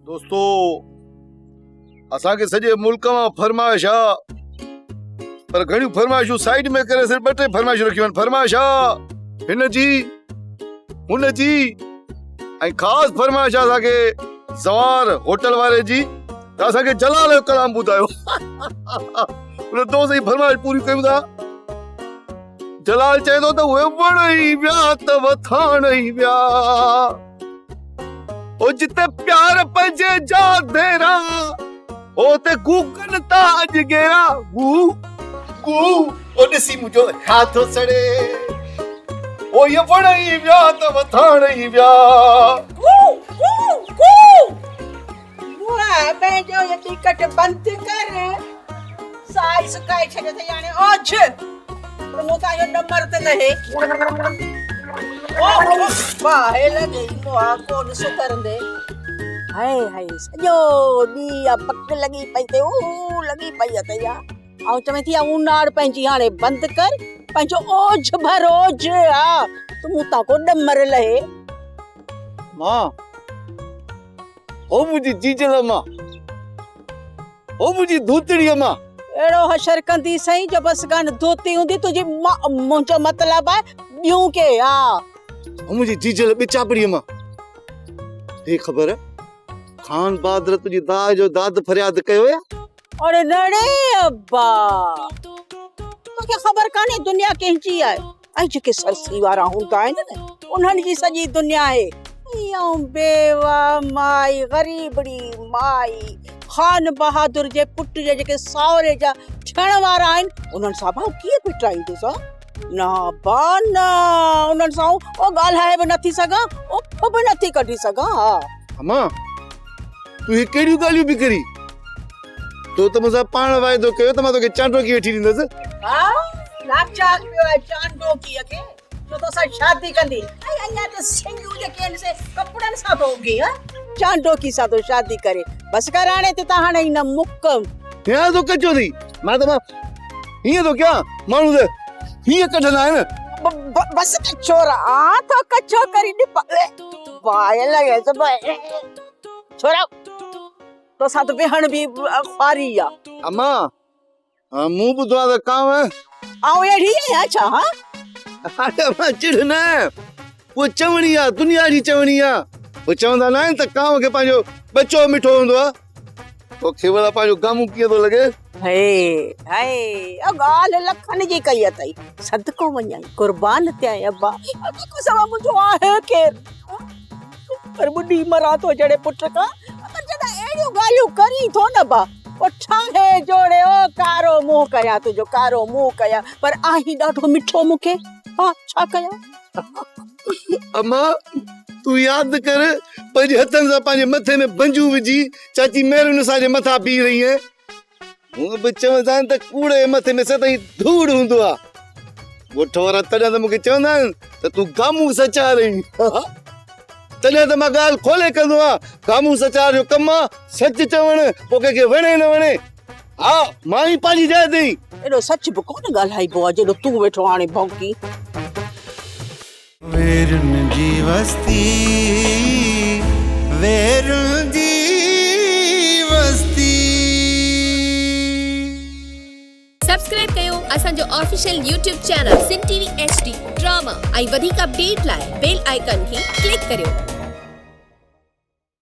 दोस्तों असा के सजे मुल्क में फरमाइश आ पर घणी फरमाइशूं साइड में करे सिर्फ बटे फरमाइश रखियो फरमाइश आ हिन जी हुन जी ऐं खास फरमाइश आ के सवार होटल वाले जी असा के जलाल जो कलाम बुधायो उन दोस्त जी फरमाइश पूरी कयूं था जलाल चए तो वे वणई व्या त वथाण ई व्या ओ जिते प्यार पंजे जा देरा ओ ते गूगन ताज गेरा गू गू ओ दिसी मुजो हाथो सड़े ओ ये वणई व्या त वथाण ई व्या गू गू गू वाह मैं जो ये टिकट बंद कर साई सुकाई छने थे यानी ओछ तो मोता यो नंबर ते लहे ओ वाह हे लगे मोआ कोन सुकरंदे हाय हाय सजो दी पक लगी पई ते ओ लगी पई त या आ चमे थी उनाड़ पंजी हाने बंद कर पंजो ओझ भरोज आ तू मोता को नंबर लहे मां ओ मुजी जीजल मां ओ मुजी धूतड़ी मां एड़ो हशर कंदी सही जो बस गान धोती हुंदी तुझी मुंजो मतलब है बियूं के ओ मुजी जीजल बिचापड़ी मां हे खबर है खान बहादुर तुझी दाद जो दाद फरियाद कयो या अरे नड़े अब्बा तो क्या खबर काने दुनिया केंची है आई जेके सरसी वारा हुंदा आहिनि उन्हनि जी सॼी दुनिया है यो बेवा माई गरीबड़ी माई खान बहादुर जे पुट जे जेके सावरे जा ठण वारा आहिनि उन्हनि सां भाउ कीअं पिटाईंदो सा ना बाना उन्हनि सां ओ ॻाल्हाए बि नथी सघां उफ बि नथी कढी सघां अम्मा तू ये केड़ियूं ॻाल्हियूं बि करी तो त मुंहिंसां पाण वाइदो कयो त मां तोखे चांडोकी वेठी ॾींदसि हा लाचार पियो आहे चांडोकीअ खे जो तो सां शादी कंदी ऐं अञा त सिंगियूं जेके आहिनि से कपड़नि सां धोगी हा चांडोकी सां तो शादी करे बस कर हाणे ते त हाणे न मुकम या तो कचो थी मां हीअं तो क्या माण्हू त हीअं कढंदा आहिनि बस छोरा आ तो कचो करी वाय लगे तो छोरा तो सां तो बेहण भी ख्वारी आ अम्मा मूं ॿुधो आहे त कांव आऊं अहिड़ी आहियां छा हा अरे अम्मा चिढ़ न वो चवणी आहे दुनिया जी चवणी आहे वो चवंदा न आहिनि त कांव खे पंहिंजो बच्चो मिठो हूंदो आहे तोखे भला पंहिंजो गामू कीअं थो लॻे हे हाय ओ ॻाल्हि लखनि जी कई अथई सदको वञाई कुर्बान थिया अब्बा को सवा मुंहिंजो आहे केरु पर ॿुढी मरां थो जड़े पुट खां पर जॾहिं अहिड़ियूं ॻाल्हियूं करी थो न बा ओ ठाहे जोड़े ओ कारो मुंहुं कयां तुंहिंजो कारो मुंहुं कयां पर आहीं ॾाढो मिठो मूंखे हा छा कयां अम्मा तू यादि कर पंहिंजे हथनि सां पंहिंजे मथे में बंजू विझी चाची महिरुनि सां जे मथां पी रही है हूअं बि चवंदा आहिनि त कूड़े मथे में सदाईं धूड़ हूंदो आहे ॻोठ वारा तॾहिं त मूंखे चवंदा आहिनि त तूं गामू सचा रही तॾहिं त मां ॻाल्हि खोले कंदो आहियां गामू सचार जो कमु आहे सच चवणु पोइ कंहिंखे वणे न वणे हा मां ई पंहिंजी जाइ ते एॾो सच बि कोन ॻाल्हाइबो आहे जेॾो तूं वेठो हाणे भौंकी वेरुन जी वस्ती वेरुन जी वस्ती सब्सक्राइब कयो असांजो ऑफिशियल YouTube चैनल सिन टीवी HD ड्रामा ऐं वधीक अपडेट लाइ बेल आइकन खे क्लिक करियो।